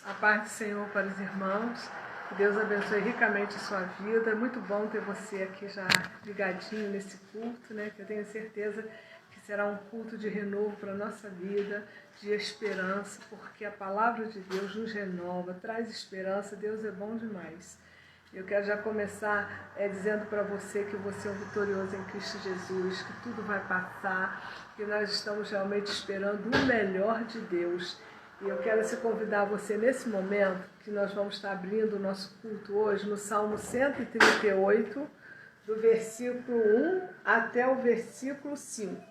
A paz do Senhor para os irmãos. Que Deus abençoe ricamente a sua vida. É muito bom ter você aqui já ligadinho nesse culto, né? Que eu tenho certeza que será um culto de renovo para a nossa vida, de esperança, porque a palavra de Deus nos renova, traz esperança. Deus é bom demais. Eu quero já começar dizendo para você que você é um vitorioso em Cristo Jesus, que tudo vai passar, que nós estamos realmente esperando o melhor de Deus. E eu quero convidar você nesse momento, que nós vamos estar abrindo o nosso culto hoje no Salmo 138, do versículo 1 até o versículo 5.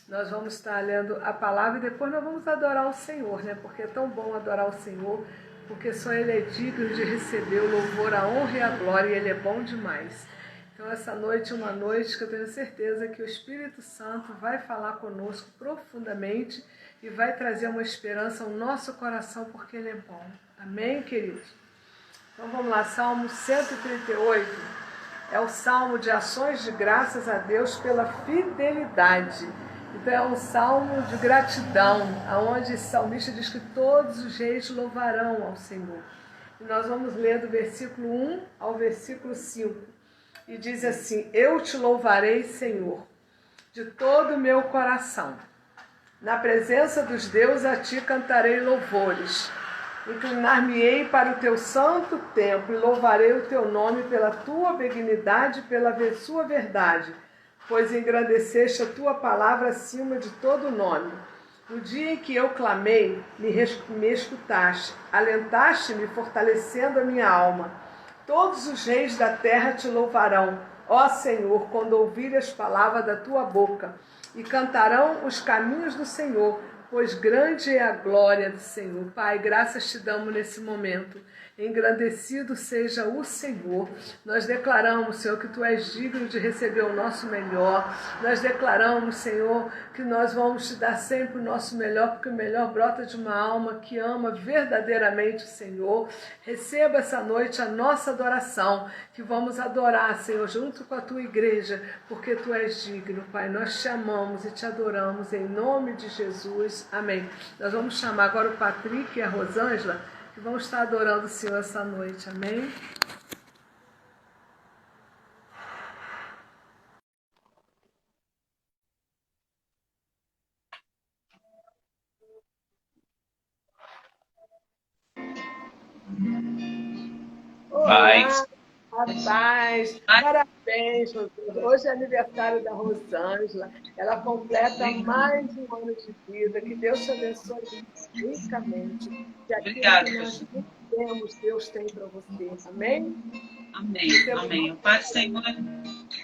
Nós vamos estar lendo a palavra e depois nós vamos adorar o Senhor, né? Porque é tão bom adorar o Senhor, porque só Ele é digno de receber o louvor, a honra e a glória, e Ele é bom demais. Então essa noite é uma noite que eu tenho certeza que o Espírito Santo vai falar conosco profundamente e vai trazer uma esperança ao nosso coração, porque Ele é bom. Amém, queridos? Então vamos lá, Salmo 138 é o salmo de ações de graças a Deus pela fidelidade. Então é um salmo de gratidão, onde o salmista diz que todos os reis louvarão ao Senhor. E nós vamos ler do versículo 1 ao versículo 5. E diz assim: Eu te louvarei, Senhor, de todo o meu coração. Na presença dos deuses a ti cantarei louvores. Inclinar-me-ei para o teu santo templo e louvarei o teu nome pela tua benignidade e pela sua verdade, pois engrandeceste a tua palavra acima de todo nome. No dia em que eu clamei, me escutaste, alentaste-me, fortalecendo a minha alma. Todos os reis da terra te louvarão, ó Senhor, quando ouvirem as palavras da tua boca, e cantarão os caminhos do Senhor, pois grande é a glória do Senhor. Pai, graças te damos nesse momento. Engrandecido seja o Senhor. Nós declaramos, Senhor, que Tu és digno de receber o nosso melhor. Nós declaramos, Senhor, que nós vamos te dar sempre o nosso melhor, porque o melhor brota de uma alma que ama verdadeiramente o Senhor. Receba essa noite a nossa adoração, que vamos adorar, Senhor, junto com a Tua igreja, porque Tu és digno, Pai. Nós te amamos e te adoramos em nome de Jesus. Amém. Nós vamos chamar agora o Patrick e a Rosângela, que vão estar adorando o Senhor essa noite. Amém? Paz. Paz. Parabéns, Rosângela. Hoje é aniversário da Rosângela. Ela completa mais um ano de vida. Que Deus te abençoe ricamente. Que aquilo que nós não temos, Deus tem para você. Amém? Amém. Amém. O Pai do Senhor.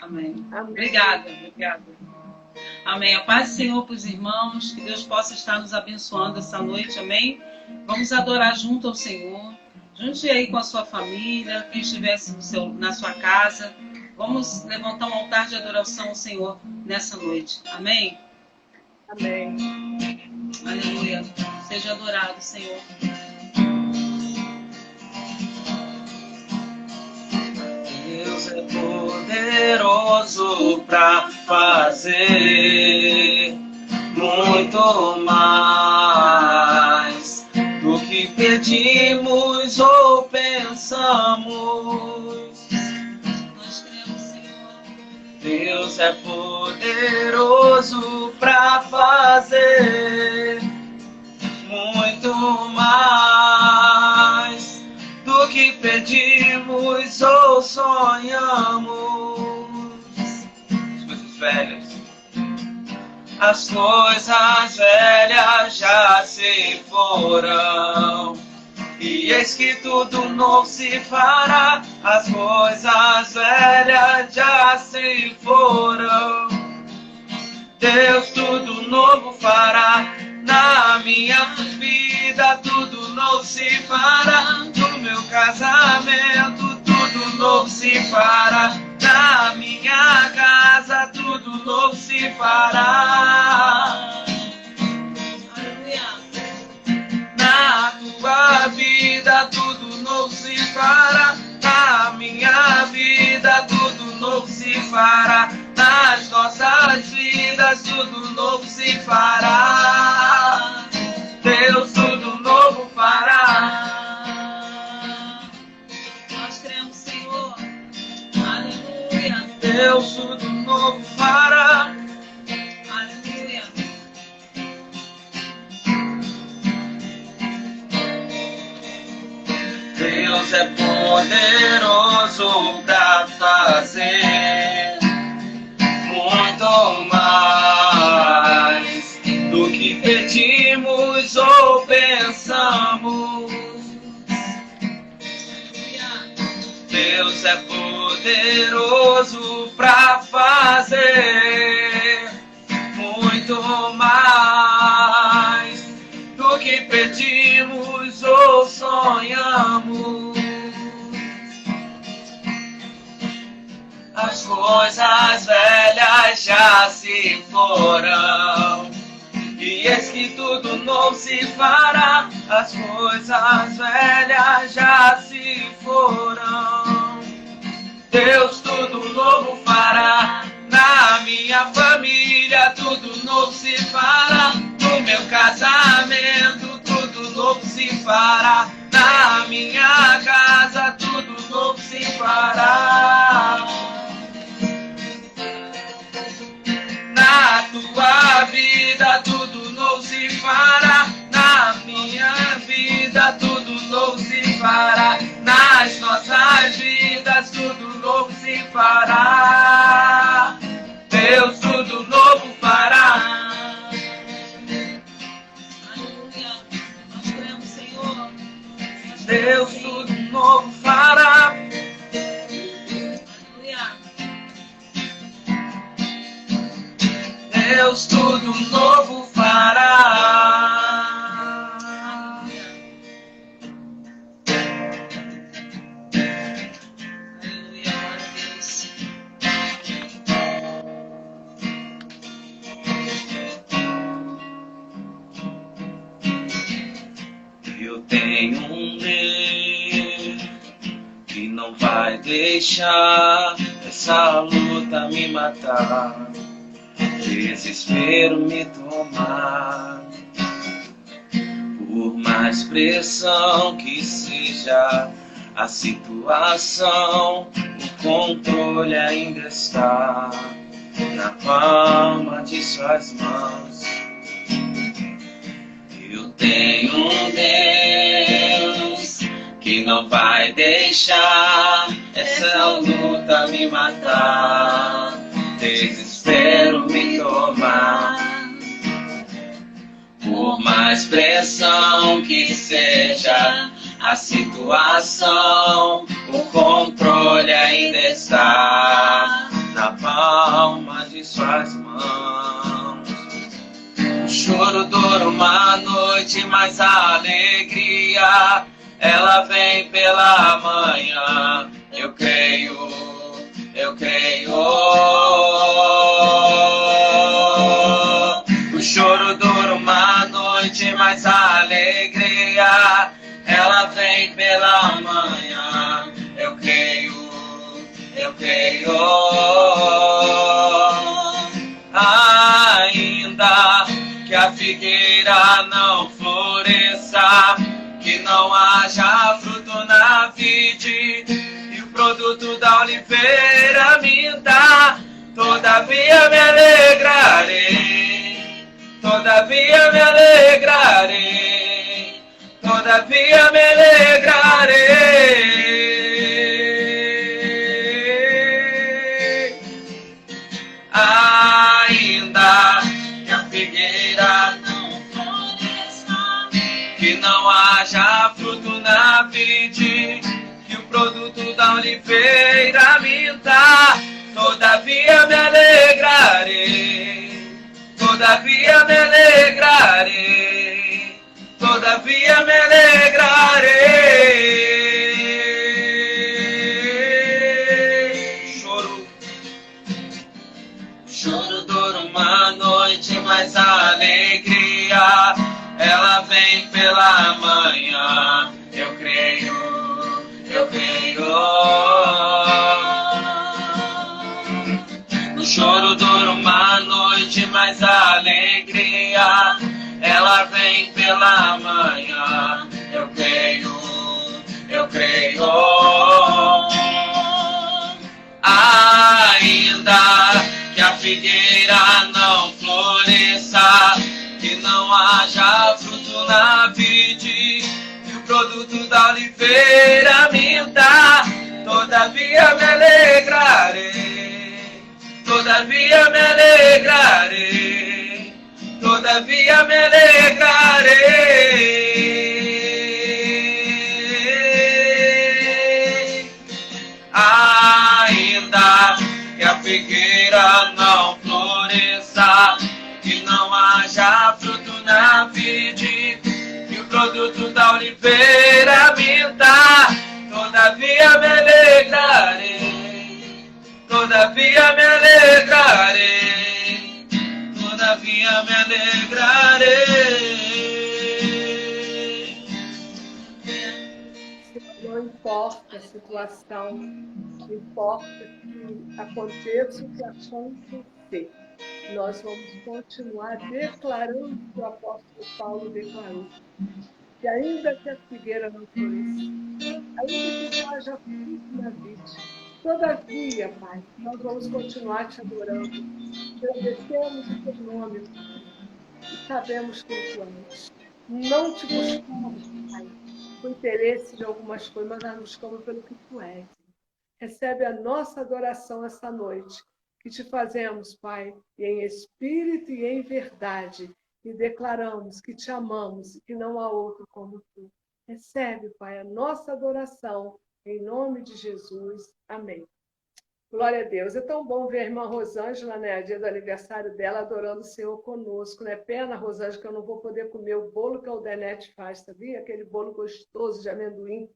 Amém. Obrigada. Amém. A paz do Senhor para os irmãos. Que Deus possa estar nos abençoando essa noite. Amém. Vamos adorar junto ao Senhor. Junte aí com a sua família, quem estivesse na sua casa. Vamos levantar um altar de adoração ao Senhor nessa noite. Amém? Amém. Aleluia. Seja adorado, Senhor. Deus é poderoso para fazer muito mais do que pedimos ou pensamos. Nós cremos, Senhor. Deus é poderoso para fazer muito mais do que pedimos ou sonhamos. As coisas velhas. As coisas velhas já se foram, e eis que tudo novo se fará. As coisas velhas já se foram, Deus tudo novo fará. Na minha vida tudo novo se fará. No meu casamento tudo novo se fará. Na minha casa tudo novo se fará. Na tua vida tudo novo se fará. Na minha vida tudo novo se fará. Nas nossas vidas tudo novo se fará. Deus tudo novo fará. Deus é poderoso para fazer muito mais do que pedimos ou pensamos. Deus é poderoso para fazer muito mais do que pedimos ou sonhamos. As coisas velhas já se foram, e eis que tudo novo se fará. As coisas velhas já se foram, Deus tudo novo fará. Na minha família tudo novo se fará. No meu casamento tudo novo se fará. Na minha casa tudo novo se fará. Na tua vida tudo novo se fará. Na minha vida tudo novo se fará. Nas nossas vidas tudo novo se fará. Deus tudo novo fará. Aleluia. Nós cremos, Senhor. Deus tudo novo fará. Aleluia. Deus tudo novo fará. Aleluia, glória a Deus. Eu tenho um Deus que não vai deixar essa luta me matar, desespero me tomar. Por mais pressão que seja a situação, o controle ainda está na palma de suas mãos. Eu tenho um Deus que não vai deixar essa luta me matar, desespero me tomar. Por mais pressão que seja a situação, o controle ainda está na palma de suas mãos. O choro dura uma noite, mas a alegria ela vem pela manhã. Eu creio, eu creio. O choro dura uma noite, mas a alegria ela vem pela manhã. Eu creio, eu creio. Ainda que a figueira não floresça, que não haja fruto na vide, e o produto da oliveira minta, todavia me alegrarei, todavia me alegrarei, todavia me alegrarei. Ainda que a figueira não floresça, que não haja fruto na vide, que o produto da oliveira minta, todavia me alegrarei, todavia me alegrarei, todavia me alegrarei. Choro dura uma noite, mas a alegria ela vem pela manhã. Eu creio, eu creio. O choro dura uma noite, mas a alegria ela vem pela manhã. Eu creio, eu creio. Ainda que a figueira não floresça, que não haja fruto na vide, que o produto da da oliveira minta, todavia me alegrarei, todavia me alegrarei, todavia me alegrarei. Ainda que a figueira não floresça, que não haja fruto na vide, que o produto da oliveira minta, todavia me alegrarei, todavia me alegrarei, todavia me alegrarei. Não importa a situação, não importa que aconteça o que acontecer. Nós vamos continuar declarando o que o apóstolo Paulo declarou. Que ainda que a figueira não floresça, ainda que não haja fruto na vida, todavia, Pai, nós vamos continuar te adorando. Agradecemos o teu nome, Pai, e sabemos quem tu és. Não te buscamos, Pai, com interesse de algumas coisas, mas nós buscamos pelo que tu és. Recebe a nossa adoração essa noite, que te fazemos, Pai, e em espírito e em verdade, e declaramos que te amamos e que não há outro como tu. Recebe, Pai, a nossa adoração, em nome de Jesus. Amém. Glória a Deus. É tão bom ver a irmã Rosângela, né, dia do aniversário dela, adorando o Senhor conosco, né? Pena, Rosângela, que eu não vou poder comer o bolo que a Aldenete faz, sabia? Aquele bolo gostoso de amendoim.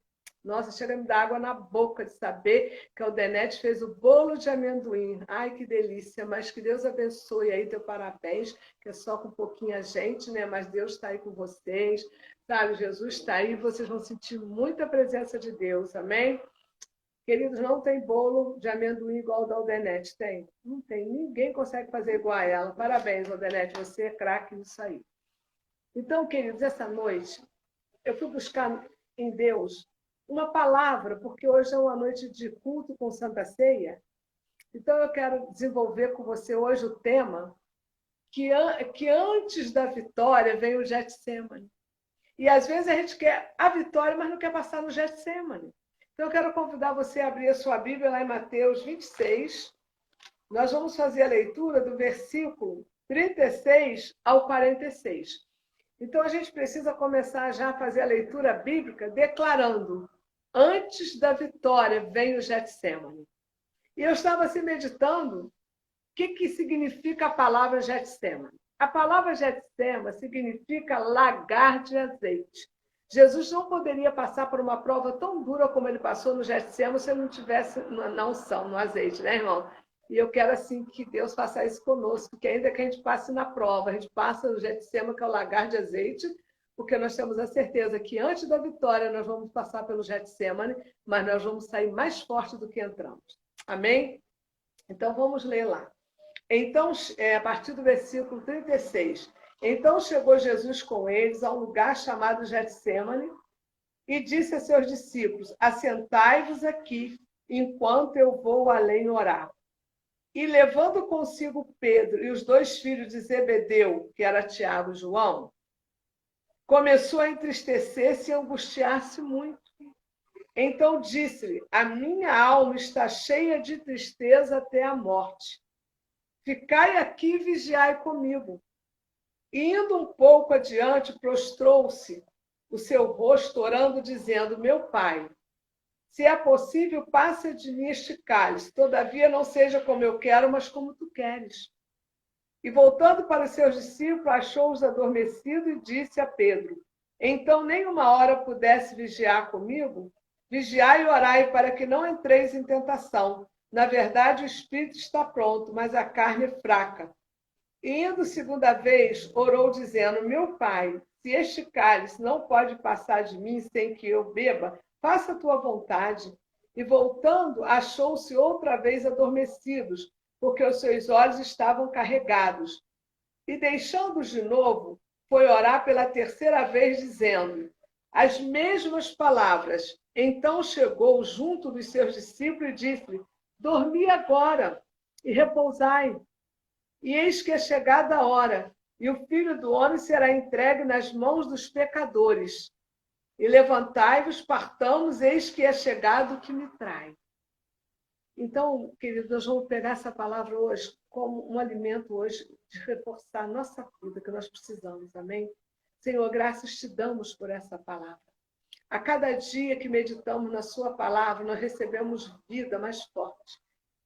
Nossa, chega a me dar água na boca de saber que a Aldenete fez o bolo de amendoim. Ai, que delícia. Mas que Deus abençoe aí, teu parabéns, que é só com pouquinha gente, né? Mas Deus está aí com vocês, sabe? Jesus está aí, vocês vão sentir muita presença de Deus, amém? Queridos, não tem bolo de amendoim igual o da Aldenete, tem? Não tem, ninguém consegue fazer igual a ela. Parabéns, Aldenete, você é craque nisso aí. Então, queridos, essa noite eu fui buscar em Deus uma palavra, porque hoje é uma noite de culto com Santa Ceia. Então, eu quero desenvolver com você hoje o tema que antes da vitória vem o Getsemane. E, às vezes, a gente quer a vitória, mas não quer passar no Getsemane. Então, eu quero convidar você a abrir a sua Bíblia lá em Mateus 26. Nós vamos fazer a leitura do versículo 36 ao 46. Então, a gente precisa começar já a fazer a leitura bíblica declarando: antes da vitória vem o Getsemane. E eu estava assim meditando o que significa a palavra Getsemane. A palavra Getsemane significa lagar de azeite. Jesus não poderia passar por uma prova tão dura como ele passou no Getsemane se ele não tivesse na unção, no azeite, né, irmão? E eu quero, assim, que Deus faça isso conosco, que ainda que a gente passe na prova, a gente passa no Getsemane, que é o lagar de azeite, porque nós temos a certeza que antes da vitória nós vamos passar pelo Getsemane, mas nós vamos sair mais forte do que entramos. Amém? Então, vamos ler lá. Então, a partir do versículo 36. Então chegou Jesus com eles a um lugar chamado Getsemane e disse a seus discípulos: assentai-vos aqui, enquanto eu vou além orar. E levando consigo Pedro e os dois filhos de Zebedeu, que era Tiago e João, começou a entristecer-se e angustiar-se muito. Então disse-lhe: a minha alma está cheia de tristeza até a morte. Ficai aqui e vigiai comigo. E indo um pouco adiante, prostrou-se o seu rosto, orando, dizendo: meu Pai, se é possível, passa de mim este cálice, todavia não seja como eu quero, mas como tu queres. E voltando para os seus discípulos, achou-os adormecidos e disse a Pedro: então nem uma hora pudesse vigiar comigo? Vigiai e orai para que não entreis em tentação. Na verdade, o espírito está pronto, mas a carne é fraca. E indo segunda vez, orou dizendo: meu Pai, se este cálice não pode passar de mim sem que eu beba, faça a tua vontade. E voltando, achou-se outra vez adormecidos, porque os seus olhos estavam carregados. E deixando-os de novo, foi orar pela terceira vez, dizendo as mesmas palavras. Então chegou junto dos seus discípulos e disse: dormi agora e repousai. E eis que é chegada a hora, e o Filho do Homem será entregue nas mãos dos pecadores. E levantai-vos, partamos, eis que é chegado o que me trai. Então, queridos, nós vamos pegar essa palavra hoje como um alimento hoje de reforçar a nossa vida, que nós precisamos, amém? Senhor, graças te damos por essa palavra. A cada dia que meditamos na sua palavra, nós recebemos vida mais forte.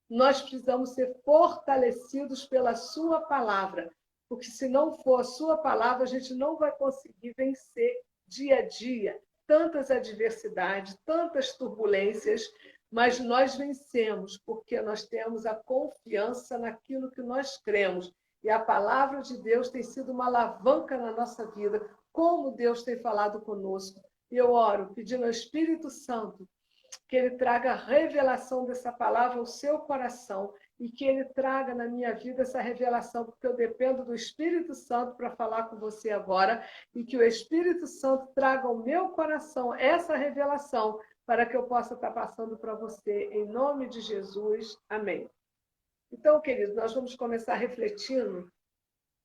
Nós precisamos ser fortalecidos pela sua palavra, porque se não for a sua palavra, a gente não vai conseguir vencer dia a dia tantas adversidades, tantas turbulências, mas nós vencemos porque nós temos a confiança naquilo que nós cremos. E a palavra de Deus tem sido uma alavanca na nossa vida, como Deus tem falado conosco. E eu oro pedindo ao Espírito Santo que ele traga a revelação dessa palavra ao seu coração e que ele traga na minha vida essa revelação, porque eu dependo do Espírito Santo para falar com você agora, e que o Espírito Santo traga ao meu coração essa revelação para que eu possa estar passando para você, em nome de Jesus. Amém. Então, queridos, nós vamos começar refletindo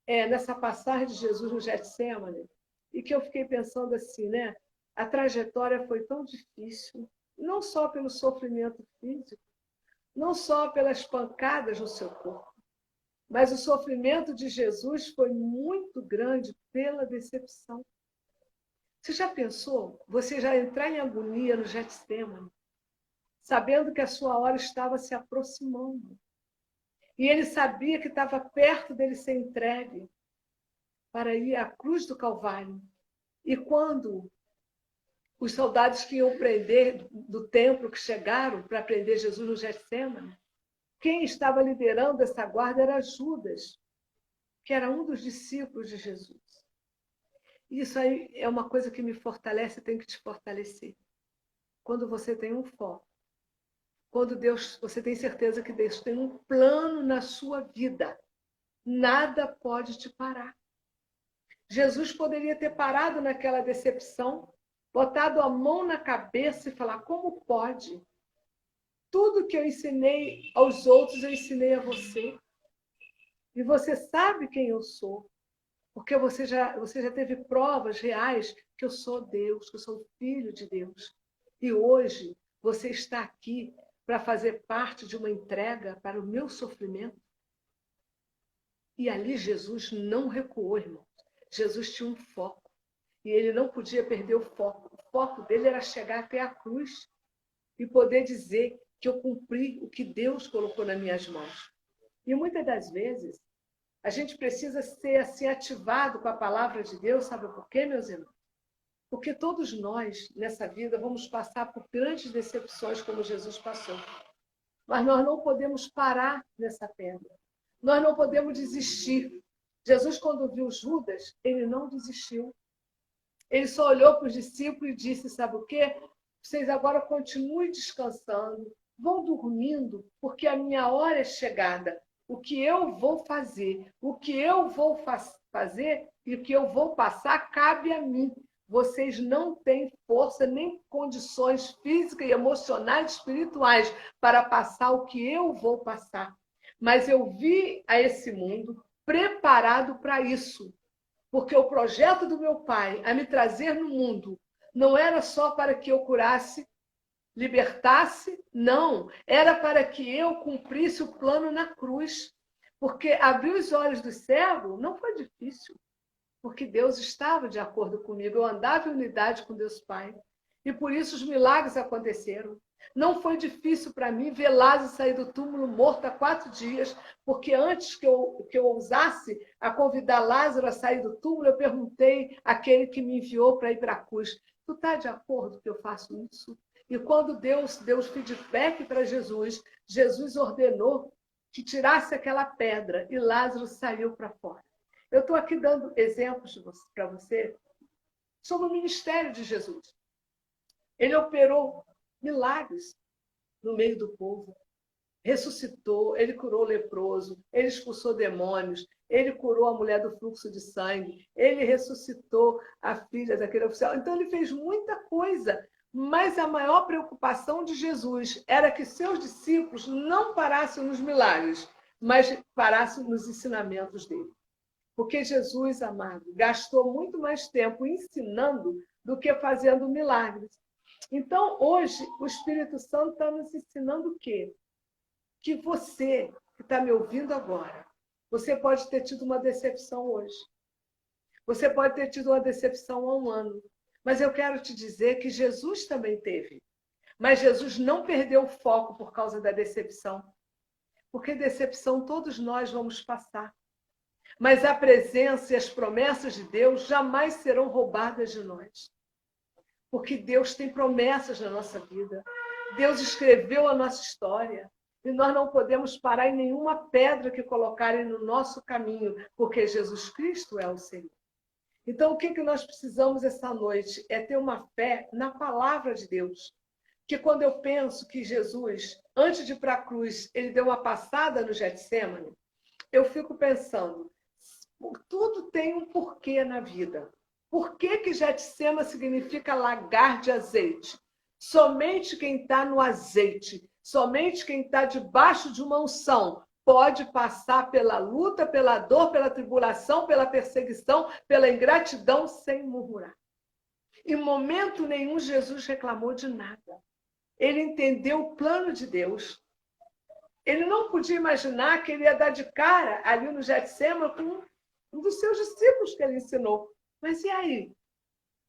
nessa passagem de Jesus no Getsêmani, e que eu fiquei pensando assim, né? A trajetória foi tão difícil, não só pelo sofrimento físico, não só pelas pancadas no seu corpo, mas o sofrimento de Jesus foi muito grande pela decepção. Você já pensou? Você já entrar em agonia no Getsêmani, sabendo que a sua hora estava se aproximando. E ele sabia que estava perto dele ser entregue para ir à cruz do Calvário. E quando os soldados que iam prender do templo, que chegaram para prender Jesus no Getsêmani, quem estava liderando essa guarda era Judas, que era um dos discípulos de Jesus. Isso aí é uma coisa que me fortalece e tem que te fortalecer. Quando você tem um foco, quando você tem certeza que Deus tem um plano na sua vida, nada pode te parar. Jesus poderia ter parado naquela decepção, botado a mão na cabeça e falar: como pode? Tudo que eu ensinei aos outros, eu ensinei a você. E você sabe quem eu sou, porque você já teve provas reais que eu sou Deus, que eu sou filho de Deus. E hoje você está aqui para fazer parte de uma entrega para o meu sofrimento. E ali Jesus não recuou, irmão. Jesus tinha um foco. E ele não podia perder o foco. O foco dele era chegar até a cruz e poder dizer que eu cumpri o que Deus colocou nas minhas mãos. E muitas das vezes, a gente precisa ser assim ativado com a palavra de Deus, sabe por quê, meus irmãos? Porque todos nós, nessa vida, vamos passar por grandes decepções como Jesus passou. Mas nós não podemos parar nessa pedra. Nós não podemos desistir. Jesus, quando viu Judas, ele não desistiu. Ele só olhou para os discípulos e disse: sabe o quê? Vocês agora continuem descansando, vão dormindo, porque a minha hora é chegada. O que eu vou fazer, o que eu vou fazer e o que eu vou passar cabe a mim. Vocês não têm força nem condições físicas e emocionais, espirituais para passar o que eu vou passar. Mas eu vi a esse mundo preparado para isso. Porque o projeto do meu pai a me trazer no mundo não era só para que eu curasse, libertasse, não. Era para que eu cumprisse o plano na cruz. Porque abrir os olhos do cego não foi difícil. Porque Deus estava de acordo comigo. Eu andava em unidade com Deus Pai. E por isso os milagres aconteceram. Não foi difícil para mim ver Lázaro sair do túmulo morto há 4 dias, porque antes que eu ousasse a convidar Lázaro a sair do túmulo, eu perguntei àquele que me enviou para ir para a cruz: tu está de acordo que eu faço isso? E quando Deus deu feedback para Jesus, Jesus ordenou que tirasse aquela pedra e Lázaro saiu para fora. Eu estou aqui dando exemplos para você sobre o ministério de Jesus. Ele operou milagres no meio do povo. Ressuscitou, ele curou o leproso, ele expulsou demônios, ele curou a mulher do fluxo de sangue, ele ressuscitou a filha daquele oficial. Então, ele fez muita coisa, mas a maior preocupação de Jesus era que seus discípulos não parassem nos milagres, mas parassem nos ensinamentos dele. Porque Jesus, amado, gastou muito mais tempo ensinando do que fazendo milagres. Então, hoje, o Espírito Santo está nos ensinando o quê? Que você, que está me ouvindo agora, você pode ter tido uma decepção hoje. Você pode ter tido uma decepção há um ano. Mas eu quero te dizer que Jesus também teve. Mas Jesus não perdeu o foco por causa da decepção. Porque decepção todos nós vamos passar. Mas a presença e as promessas de Deus jamais serão roubadas de nós. Porque Deus tem promessas na nossa vida. Deus escreveu a nossa história. E nós não podemos parar em nenhuma pedra que colocarem no nosso caminho, porque Jesus Cristo é o Senhor. Então, o que nós precisamos essa noite é ter uma fé na palavra de Deus. Que quando eu penso que Jesus, antes de ir para a cruz, ele deu uma passada no Getsêmani, eu fico pensando, tudo tem um porquê na vida. Por que Getsêmani significa lagar de azeite? Somente quem está no azeite, somente quem está debaixo de uma unção, pode passar pela luta, pela dor, pela tribulação, pela perseguição, pela ingratidão, sem murmurar. Em momento nenhum, Jesus reclamou de nada. Ele entendeu o plano de Deus. Ele não podia imaginar que ele ia dar de cara ali no Getsêmani com um dos seus discípulos que ele ensinou. Mas e aí?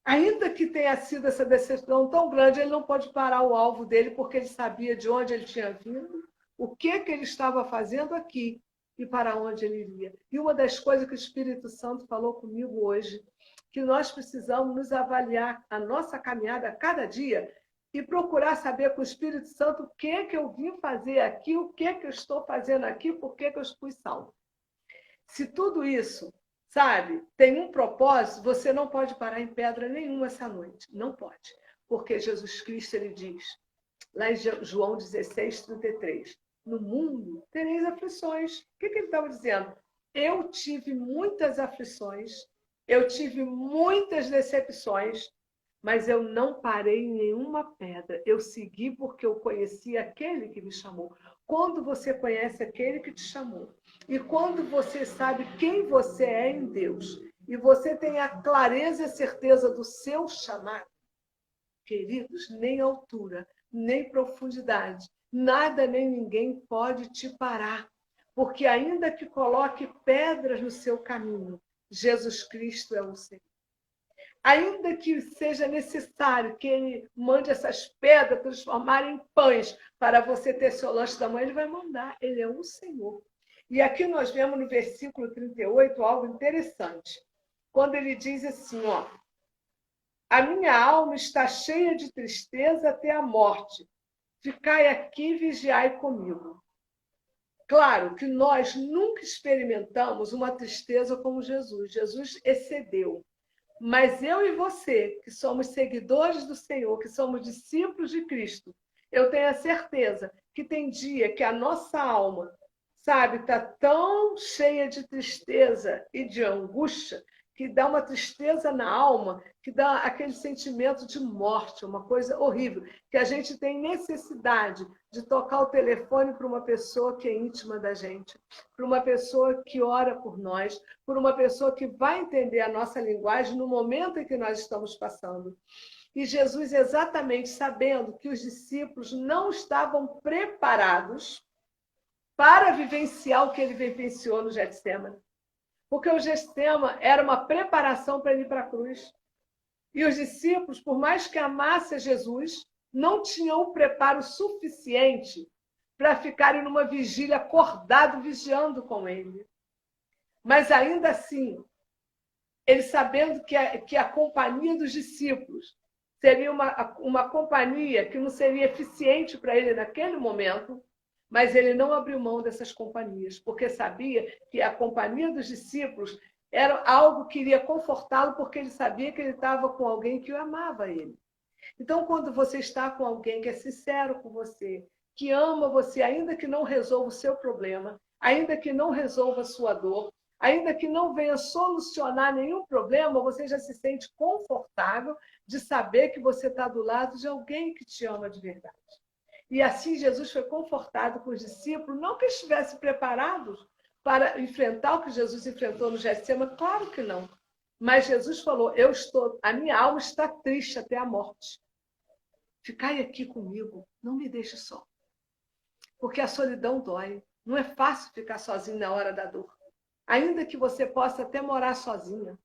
Ainda que tenha sido essa decepção tão grande, ele não pode parar o alvo dele, porque ele sabia de onde ele tinha vindo, o que ele estava fazendo aqui e para onde ele iria. E uma das coisas que o Espírito Santo falou comigo hoje, que nós precisamos nos avaliar a nossa caminhada a cada dia e procurar saber com o Espírito Santo o que eu vim fazer aqui, o que eu estou fazendo aqui, por que eu fui salvo. Se tudo isso, sabe, tem um propósito, você não pode parar em pedra nenhuma essa noite. Não pode. Porque Jesus Cristo, ele diz, lá em João 16:33, no mundo tereis aflições. O que ele estava dizendo? Eu tive muitas aflições, eu tive muitas decepções, mas eu não parei em nenhuma pedra. Eu segui porque eu conheci aquele que me chamou. Quando você conhece aquele que te chamou, e quando você sabe quem você é em Deus, e você tem a clareza e a certeza do seu chamado, queridos, nem altura, nem profundidade, nada nem ninguém pode te parar. Porque ainda que coloque pedras no seu caminho, Jesus Cristo é o Senhor. Ainda que seja necessário que ele mande essas pedras transformarem em pães para você ter seu lanche da manhã, ele vai mandar. Ele é o Senhor. E aqui nós vemos no versículo 38 algo interessante. Quando ele diz assim, ó, a minha alma está cheia de tristeza até a morte. Ficai aqui e vigiai comigo. Claro que nós nunca experimentamos uma tristeza como Jesus. Jesus excedeu. Mas eu e você, que somos seguidores do Senhor, que somos discípulos de Cristo, eu tenho a certeza que tem dia que a nossa alma, sabe, está tão cheia de tristeza e de angústia, que dá uma tristeza na alma, que dá aquele sentimento de morte, uma coisa horrível, que a gente tem necessidade de tocar o telefone para uma pessoa que é íntima da gente, para uma pessoa que ora por nós, por uma pessoa que vai entender a nossa linguagem no momento em que nós estamos passando. E Jesus, exatamente sabendo que os discípulos não estavam preparados para vivenciar o que ele vivenciou no Getsêmani. Porque o Getsêmani era uma preparação para ele ir para a cruz. E os discípulos, por mais que amassem Jesus, não tinham o preparo suficiente para ficarem numa vigília acordado, vigiando com ele. Mas ainda assim, ele sabendo que a companhia dos discípulos seria uma companhia que não seria eficiente para ele naquele momento, mas ele não abriu mão dessas companhias, porque sabia que a companhia dos discípulos era algo que iria confortá-lo, porque ele sabia que ele estava com alguém que o amava ele. Então, quando você está com alguém que é sincero com você, que ama você, ainda que não resolva o seu problema, ainda que não resolva a sua dor, ainda que não venha solucionar nenhum problema, você já se sente confortável de saber que você está do lado de alguém que te ama de verdade. E assim Jesus foi confortado com os discípulos, não que estivessem preparados para enfrentar o que Jesus enfrentou no Getsêmani, claro que não. Mas Jesus falou, a minha alma está triste até a morte. Ficai aqui comigo, não me deixe só. Porque a solidão dói. Não é fácil ficar sozinho na hora da dor. Ainda que você possa até morar sozinha.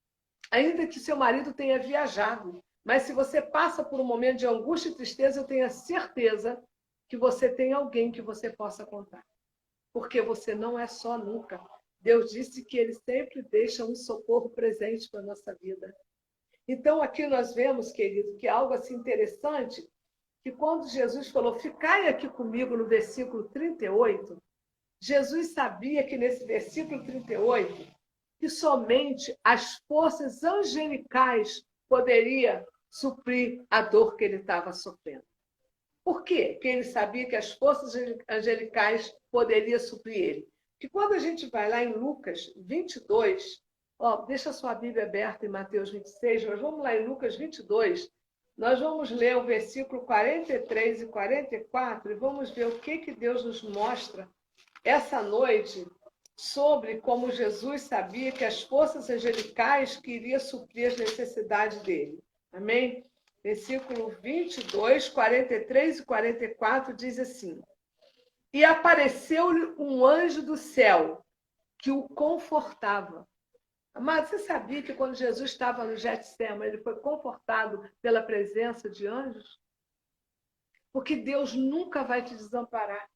Ainda que seu marido tenha viajado. Mas se você passa por um momento de angústia e tristeza, eu tenho a certeza que você tem alguém que você possa contar. Porque você não é só nunca. Deus disse que Ele sempre deixa um socorro presente para a nossa vida. Então, aqui nós vemos, querido, que é algo assim interessante, que quando Jesus falou, ficai aqui comigo no versículo 38, Jesus sabia que nesse versículo 38, que somente as forças angelicais poderiam suprir a dor que ele estava sofrendo. Por quê? Porque ele sabia que as forças angelicais poderiam suprir ele. Porque quando a gente vai lá em Lucas 22, deixa a sua Bíblia aberta em Mateus 26, nós vamos lá em Lucas 22, nós vamos ler o versículo 43 e 44 e vamos ver o que Deus nos mostra essa noite sobre como Jesus sabia que as forças angelicais queriam suprir as necessidades dele. Amém? Versículo 22, 43 e 44 diz assim: E apareceu-lhe um anjo do céu que o confortava. Amado, você sabia que quando Jesus estava no Getsêmani, ele foi confortado pela presença de anjos? Porque Deus nunca vai te desamparar.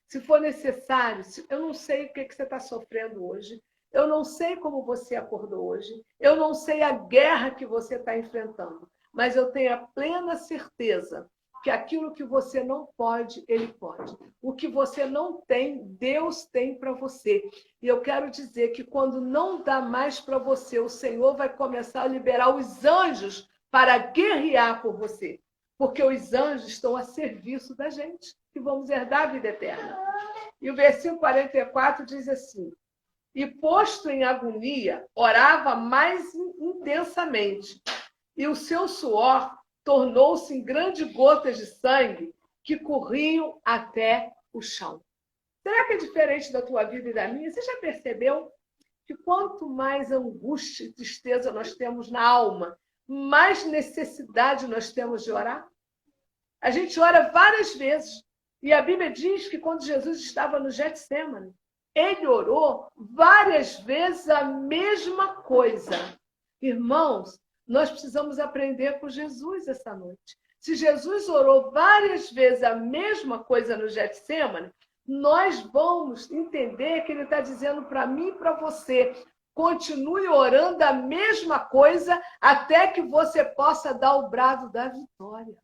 Se for necessário, eu não sei o que você está sofrendo hoje, eu não sei como você acordou hoje, eu não sei a guerra que você está enfrentando, mas eu tenho a plena certeza que aquilo que você não pode, Ele pode. O que você não tem, Deus tem para você. E eu quero dizer que quando não dá mais para você, o Senhor vai começar a liberar os anjos para guerrear por você. Porque os anjos estão a serviço da gente, que vamos herdar a vida eterna. E o versículo 44 diz assim: E posto em agonia, orava mais intensamente, e o seu suor tornou-se em grandes gotas de sangue que corriam até o chão. Será que é diferente da tua vida e da minha? Você já percebeu que quanto mais angústia e tristeza nós temos na alma, mais necessidade nós temos de orar? A gente ora várias vezes. E a Bíblia diz que quando Jesus estava no Getsêmani, ele orou várias vezes a mesma coisa. Irmãos, nós precisamos aprender com Jesus essa noite. Se Jesus orou várias vezes a mesma coisa no Getsêmani, nós vamos entender que ele está dizendo para mim e para você: continue orando a mesma coisa até que você possa dar o brado da vitória.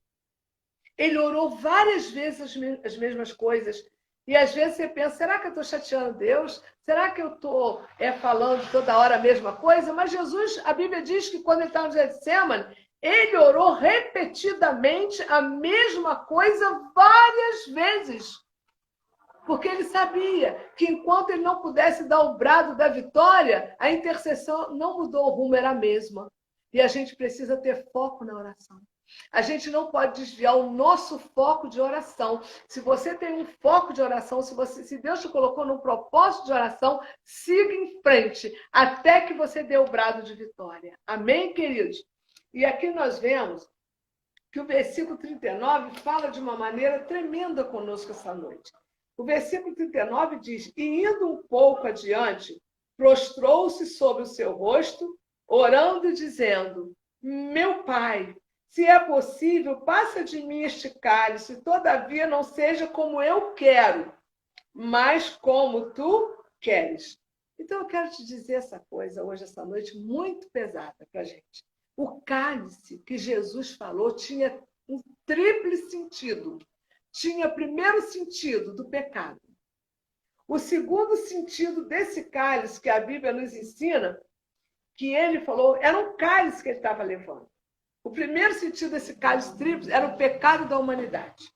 Ele orou várias vezes as mesmas coisas. E às vezes você pensa, será que eu estou chateando Deus? Será que eu estou falando toda hora a mesma coisa? Mas Jesus, a Bíblia diz que quando ele estava no Getsêmani, ele orou repetidamente a mesma coisa várias vezes. Porque ele sabia que enquanto ele não pudesse dar o brado da vitória, a intercessão não mudou o rumo, era a mesma. E a gente precisa ter foco na oração. A gente não pode desviar o nosso foco de oração. Se você tem um foco de oração, se Deus te colocou num propósito de oração, siga em frente até que você dê o brado de vitória. Amém, queridos? E aqui nós vemos que o versículo 39 fala de uma maneira tremenda conosco essa noite. O versículo 39 diz: E indo um pouco adiante, prostrou-se sobre o seu rosto, orando e dizendo: Meu Pai, se é possível, passa de mim este cálice, todavia não seja como eu quero, mas como tu queres. Então eu quero te dizer essa coisa hoje, essa noite, muito pesada para a gente. O cálice que Jesus falou tinha um tríplice sentido. Tinha o primeiro sentido do pecado. O segundo sentido desse cálice que a Bíblia nos ensina, que ele falou, era um cálice que ele estava levando. O primeiro sentido desse cálice tríplice era o pecado da humanidade.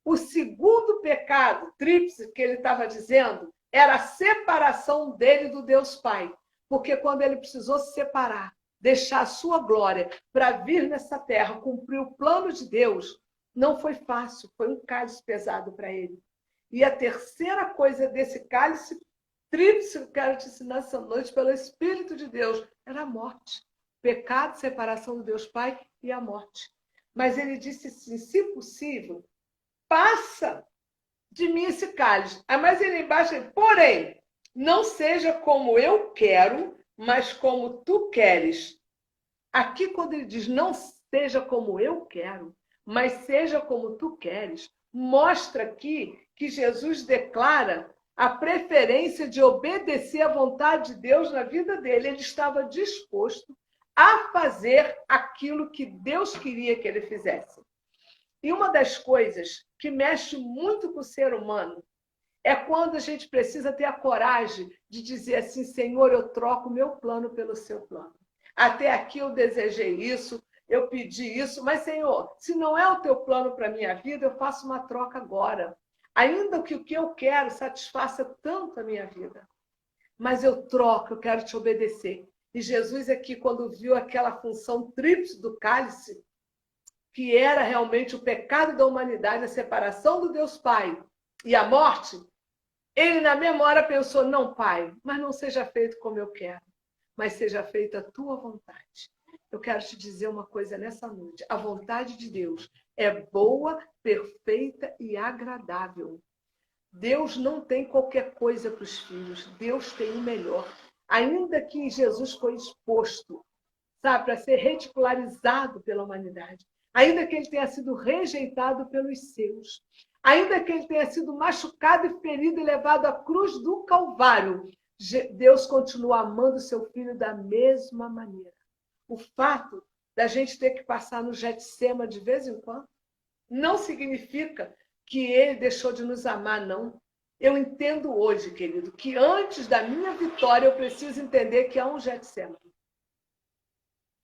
O segundo pecado tríplice que ele estava dizendo era a separação dele do Deus Pai. Porque quando ele precisou se separar, deixar a sua glória para vir nessa terra, cumprir o plano de Deus, não foi fácil, foi um cálice pesado para ele. E a terceira coisa desse cálice tríplice que eu quero te ensinar essa noite pelo Espírito de Deus era a morte. Pecado, separação do Deus Pai e a morte. Mas ele disse assim, se possível, passa de mim esse cálice. Mas ele embaixo, porém, não seja como eu quero, mas como tu queres. Aqui, quando ele diz não seja como eu quero, mas seja como tu queres, mostra aqui que Jesus declara a preferência de obedecer à vontade de Deus na vida dele. Ele estava disposto a fazer aquilo que Deus queria que ele fizesse. E uma das coisas que mexe muito com o ser humano é quando a gente precisa ter a coragem de dizer assim, Senhor, eu troco o meu plano pelo seu plano. Até aqui eu desejei isso, eu pedi isso, mas, Senhor, se não é o teu plano para a minha vida, eu faço uma troca agora. Ainda que o que eu quero satisfaça tanto a minha vida. Mas eu troco, eu quero te obedecer. E Jesus aqui, quando viu aquela função tríplice do cálice, que era realmente o pecado da humanidade, a separação do Deus Pai e a morte, ele na mesma hora pensou, não, Pai, mas não seja feito como eu quero, mas seja feita a tua vontade. Eu quero te dizer uma coisa nessa noite. A vontade de Deus é boa, perfeita e agradável. Deus não tem qualquer coisa para os filhos. Deus tem o melhor. Ainda que Jesus foi exposto, sabe, para ser ridicularizado pela humanidade. Ainda que ele tenha sido rejeitado pelos seus. Ainda que ele tenha sido machucado e ferido e levado à cruz do Calvário. Deus continua amando seu filho da mesma maneira. O fato da gente ter que passar no Getsema de vez em quando não significa que ele deixou de nos amar, não. Eu entendo hoje, querido, que antes da minha vitória eu preciso entender que há um Getsema.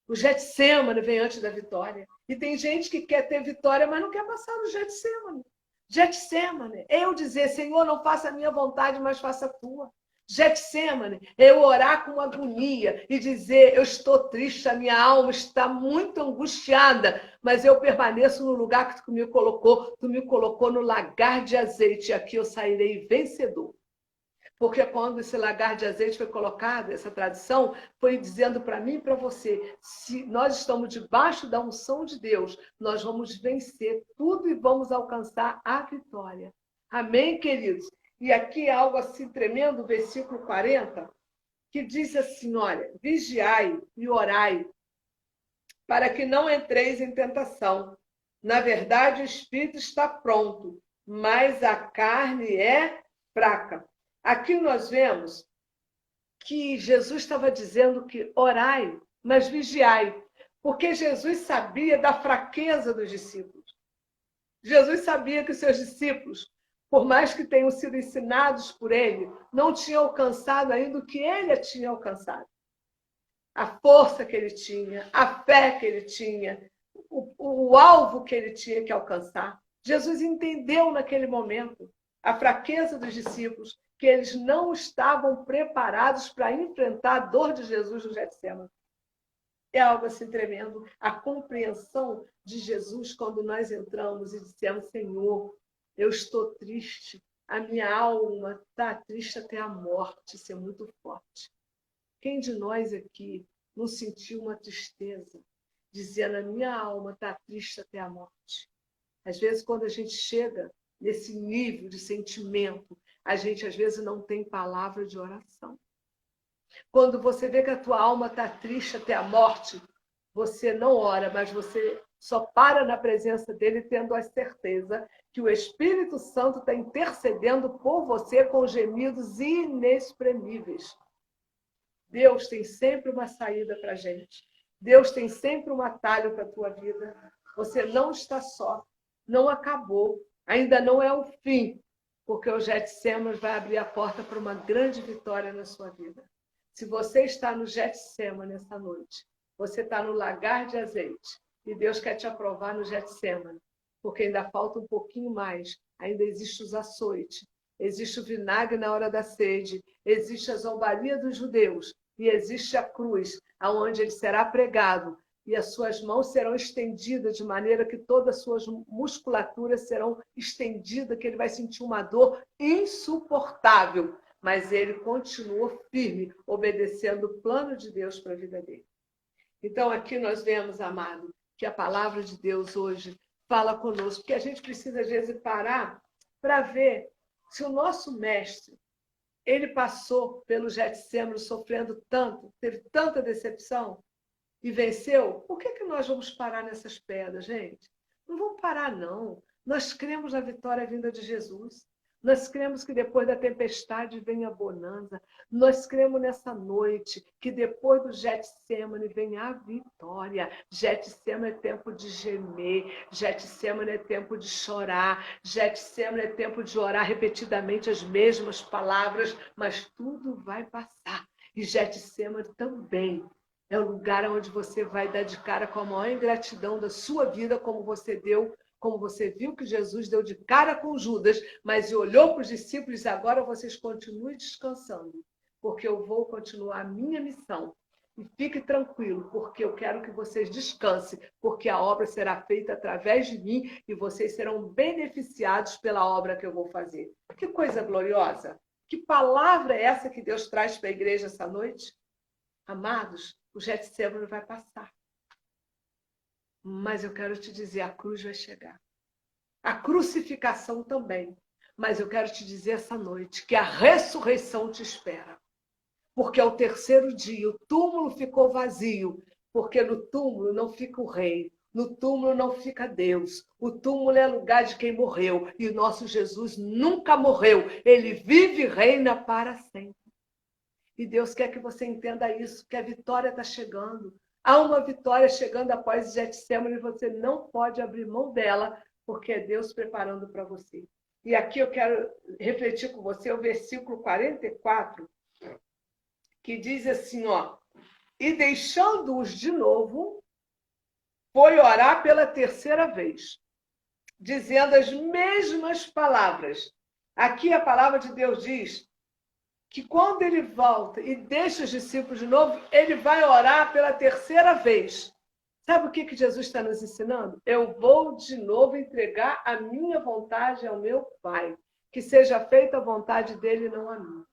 O Getsemane vem antes da vitória. E tem gente que quer ter vitória, mas não quer passar no Getsemane. Getsemane é eu dizer, Senhor, não faça a minha vontade, mas faça a tua. Getsemane é eu orar com agonia e dizer, eu estou triste, a minha alma está muito angustiada, mas eu permaneço no lugar que tu me colocou no lagar de azeite, e aqui eu sairei vencedor. Porque quando esse lagar de azeite foi colocado, essa tradição foi dizendo para mim e para você, se nós estamos debaixo da unção de Deus, nós vamos vencer tudo e vamos alcançar a vitória. Amém, queridos? E aqui é algo assim tremendo, versículo 40, que diz assim, olha, vigiai e orai, para que não entreis em tentação. Na verdade, o espírito está pronto, mas a carne é fraca. Aqui nós vemos que Jesus estava dizendo que orai, mas vigiai, porque Jesus sabia da fraqueza dos discípulos. Jesus sabia que os seus discípulos, por mais que tenham sido ensinados por ele, não tinham alcançado ainda o que ele tinha alcançado. A força que ele tinha, a fé que ele tinha, o alvo que ele tinha que alcançar. Jesus entendeu naquele momento a fraqueza dos discípulos, que eles não estavam preparados para enfrentar a dor de Jesus no Getsemane. É algo assim tremendo. A compreensão de Jesus quando nós entramos e dissemos, Senhor, eu estou triste, a minha alma está triste até a morte, isso é muito forte. Quem de nós aqui não sentiu uma tristeza, dizendo, a minha alma está triste até a morte? Às vezes, quando a gente chega nesse nível de sentimento, a gente às vezes não tem palavra de oração. Quando você vê que a tua alma está triste até a morte, você não ora, mas você só para na presença dele tendo a certeza que o Espírito Santo está intercedendo por você com gemidos inexprimíveis. Deus tem sempre uma saída para a gente. Deus tem sempre um atalho para a tua vida. Você não está só. Não acabou. Ainda não é o fim. Porque o Getsemane vai abrir a porta para uma grande vitória na sua vida. Se você está no Getsemane nessa noite, você está no lagar de azeite, e Deus quer te aprovar no Getsemane, porque ainda falta um pouquinho mais. Ainda existe os açoites, existe o vinagre na hora da sede, existe a zombaria dos judeus, e existe a cruz, aonde ele será pregado, e as suas mãos serão estendidas de maneira que todas as suas musculaturas serão estendidas, que ele vai sentir uma dor insuportável. mas ele continuou firme, obedecendo o plano de Deus para a vida dele. Então, aqui nós vemos, amado, que a palavra de Deus hoje fala conosco, porque a gente precisa, às vezes, parar para ver se o nosso mestre, ele passou pelo Getsêmani sofrendo tanto, teve tanta decepção e venceu, por que nós vamos parar nessas pedras, gente? Não vamos parar, não. Nós cremos na vitória vinda de Jesus. Nós cremos que depois da tempestade vem a bonança. Nós cremos nessa noite que depois do Getsêmani vem a vitória. Getsêmani é tempo de gemer. Getsêmani é tempo de chorar. Getsêmani é tempo de orar repetidamente as mesmas palavras, mas tudo vai passar. E Getsêmani também é o lugar onde você vai dar de cara com a maior ingratidão da sua vida, como você viu que Jesus deu de cara com Judas, mas olhou para os discípulos, agora vocês continuem descansando, porque eu vou continuar a minha missão. E fique tranquilo, porque eu quero que vocês descansem, porque a obra será feita através de mim e vocês serão beneficiados pela obra que eu vou fazer. Que coisa gloriosa! Que palavra é essa que Deus traz para a igreja essa noite? Amados, o Getsêmani vai passar. Mas eu quero te dizer, a cruz vai chegar. A crucificação também. Mas eu quero te dizer essa noite que a ressurreição te espera. Porque ao terceiro dia o túmulo ficou vazio. Porque no túmulo não fica o rei. No túmulo não fica Deus. O túmulo é lugar de quem morreu. E o nosso Jesus nunca morreu. Ele vive e reina para sempre. E Deus quer que você entenda isso, que a vitória está chegando. Há uma vitória chegando após o Getsêmani e você não pode abrir mão dela, porque é Deus preparando para você. E aqui eu quero refletir com você o versículo 44, que diz assim, ó, e deixando-os de novo, foi orar pela terceira vez, dizendo as mesmas palavras. Aqui a palavra de Deus diz que quando ele volta e deixa os discípulos de novo, ele vai orar pela terceira vez. Sabe o que Jesus está nos ensinando? Eu vou de novo entregar a minha vontade ao meu Pai. Que seja feita a vontade dele e não a minha.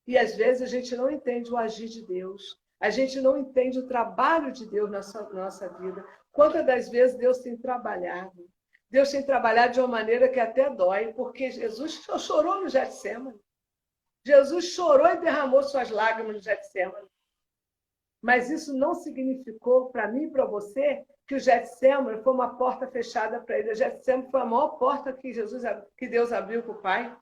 E às vezes a gente não entende o agir de Deus. A gente não entende o trabalho de Deus na nossa vida. Quantas das vezes Deus tem trabalhado? Deus tem trabalhado de uma maneira que até dói, porque Jesus chorou no Getsêmani. Jesus chorou e derramou suas lágrimas no Getsêmani. Mas isso não significou para mim e para você que o Getsêmani foi uma porta fechada para ele. O Getsêmani foi a maior porta que Deus abriu para o Pai.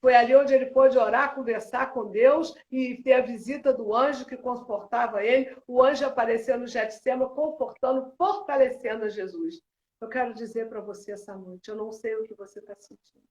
Foi ali onde ele pôde orar, conversar com Deus e ter a visita do anjo que confortava ele. O anjo apareceu no Getsêmani, confortando, fortalecendo a Jesus. Eu quero dizer para você essa noite, eu não sei o que você está sentindo.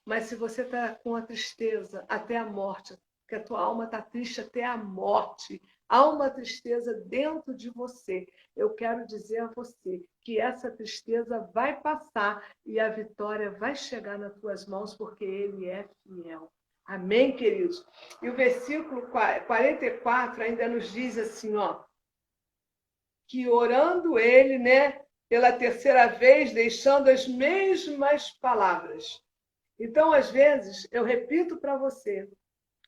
Mas se você está com a tristeza até a morte, que a tua alma está triste até a morte, há uma tristeza dentro de você. Eu quero dizer a você que essa tristeza vai passar e a vitória vai chegar nas tuas mãos, porque Ele é fiel. Amém, queridos? E o versículo 44 ainda nos diz assim, ó, que orando ele, pela terceira vez, deixando as mesmas palavras. Então, às vezes, eu repito para você,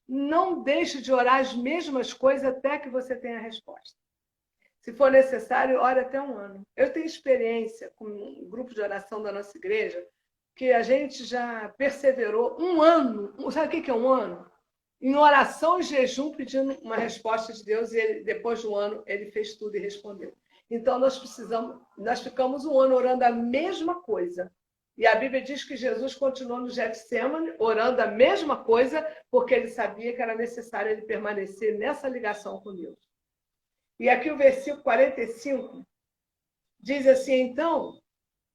não deixe de orar as mesmas coisas até que você tenha a resposta. Se for necessário, ore até 1 ano. Eu tenho experiência com um grupo de oração da nossa igreja, que a gente já perseverou 1 ano. Sabe o que é 1 ano? Em oração e jejum, pedindo uma resposta de Deus, e ele, depois de 1 ano, ele fez tudo e respondeu. Então, nós ficamos 1 ano orando a mesma coisa. E a Bíblia diz que Jesus continuou no Getsêmani, orando a mesma coisa, porque ele sabia que era necessário ele permanecer nessa ligação com Deus. E aqui o versículo 45 diz assim, então,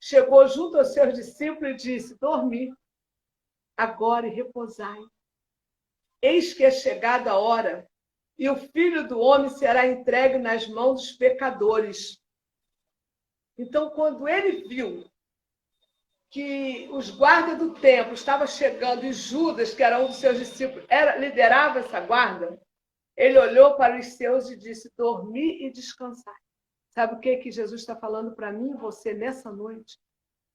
chegou junto aos seus discípulos e disse, dormi, agora e repousai. Eis que é chegada a hora, e o Filho do Homem será entregue nas mãos dos pecadores. Então, quando ele viu que os guardas do templo estavam chegando e Judas, que era um dos seus discípulos, liderava essa guarda, ele olhou para os seus e disse, dormi e descansai. Sabe o que Jesus está falando para mim e você nessa noite?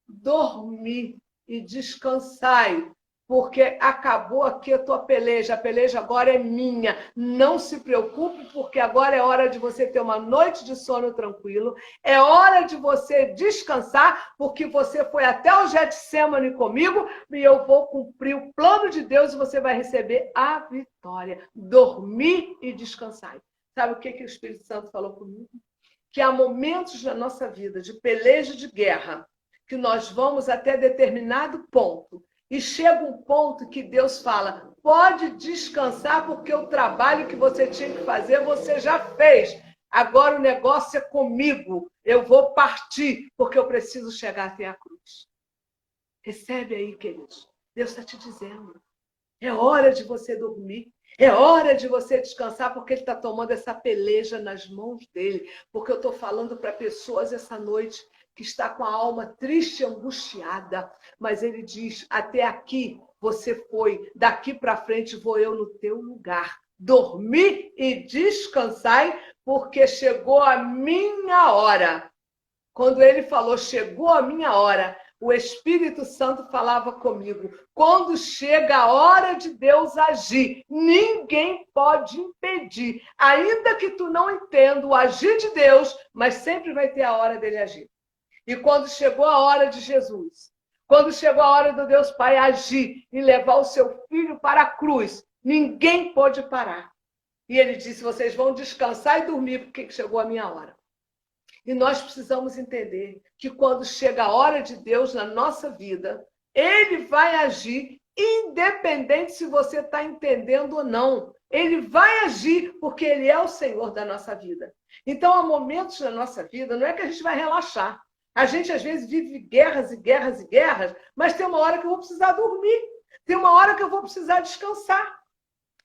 Dormi e descansai, porque acabou aqui a tua peleja. A peleja agora é minha. Não se preocupe, porque agora é hora de você ter uma noite de sono tranquilo. É hora de você descansar, porque você foi até o Getsêmani comigo e eu vou cumprir o plano de Deus e você vai receber a vitória. Dormir e descansar. Sabe o que o Espírito Santo falou comigo? Que há momentos na nossa vida de peleja, de guerra, que nós vamos até determinado ponto. E chega um ponto que Deus fala, pode descansar porque o trabalho que você tinha que fazer, você já fez. Agora o negócio é comigo. Eu vou partir porque eu preciso chegar até a cruz. Recebe aí, queridos. Deus está te dizendo. É hora de você dormir. É hora de você descansar, porque Ele está tomando essa peleja nas mãos dEle. Porque eu estou falando para pessoas essa noite que está com a alma triste e angustiada. Mas Ele diz, até aqui você foi, daqui para frente vou eu no teu lugar. Dormir e descansai, porque chegou a minha hora. Quando Ele falou, chegou a minha hora, o Espírito Santo falava comigo. Quando chega a hora de Deus agir, ninguém pode impedir. Ainda que tu não entenda o agir de Deus, mas sempre vai ter a hora dele agir. E quando chegou a hora de Jesus, quando chegou a hora do Deus Pai agir e levar o seu filho para a cruz, ninguém pôde parar. E ele disse, vocês vão descansar e dormir, porque chegou a minha hora. E nós precisamos entender que quando chega a hora de Deus na nossa vida, Ele vai agir, independente se você está entendendo ou não. Ele vai agir porque Ele é o Senhor da nossa vida. Então, há momentos na nossa vida, não é que a gente vai relaxar. A gente, às vezes, vive guerras e guerras e guerras, mas tem uma hora que eu vou precisar dormir. Tem uma hora que eu vou precisar descansar.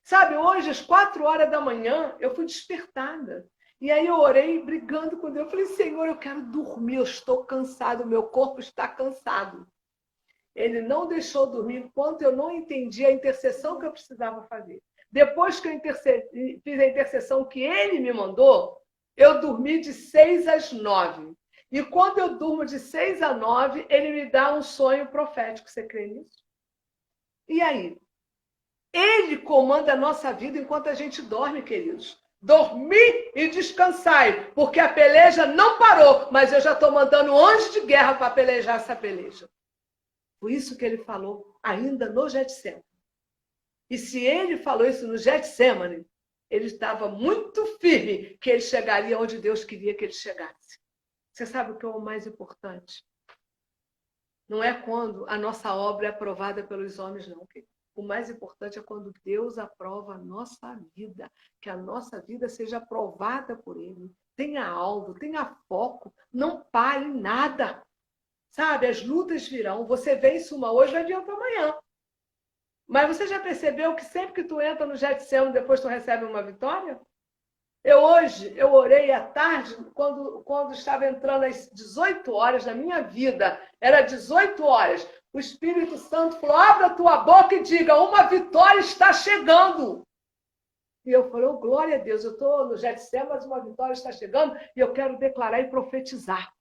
Sabe, hoje, às 4 horas da manhã, eu fui despertada. E aí eu orei brigando com Deus. Eu falei, Senhor, eu quero dormir, eu estou cansado, meu corpo está cansado. Ele não deixou dormir enquanto eu não entendi a intercessão que eu precisava fazer. Depois que eu fiz a intercessão que Ele me mandou, eu dormi de 6 às 9. E quando eu durmo de 6 a 9, Ele me dá um sonho profético. Você crê nisso? E aí? Ele comanda a nossa vida enquanto a gente dorme, queridos. Dormir e descansai, porque a peleja não parou, mas eu já estou mandando anjo de guerra para pelejar essa peleja. Por isso que ele falou ainda no Getsêmani. E se ele falou isso no Getsêmani, ele estava muito firme que ele chegaria onde Deus queria que ele chegasse. Você sabe o que é o mais importante? Não é quando a nossa obra é aprovada pelos homens, não. O mais importante é quando Deus aprova a nossa vida, que a nossa vida seja aprovada por Ele. Tenha alvo, tenha foco, não pare em nada. Sabe, as lutas virão, você vence uma hoje, vai vir outra amanhã. Mas você já percebeu que sempre que tu entra no Getsêmani, depois tu recebe uma vitória? Eu orei à tarde, quando estava entrando às 18 horas na minha vida, era 18 horas, o Espírito Santo falou, abra a tua boca e diga, uma vitória está chegando. E eu falei, oh, glória a Deus, eu estou no Getsêmani, mas uma vitória está chegando, e eu quero declarar e profetizar,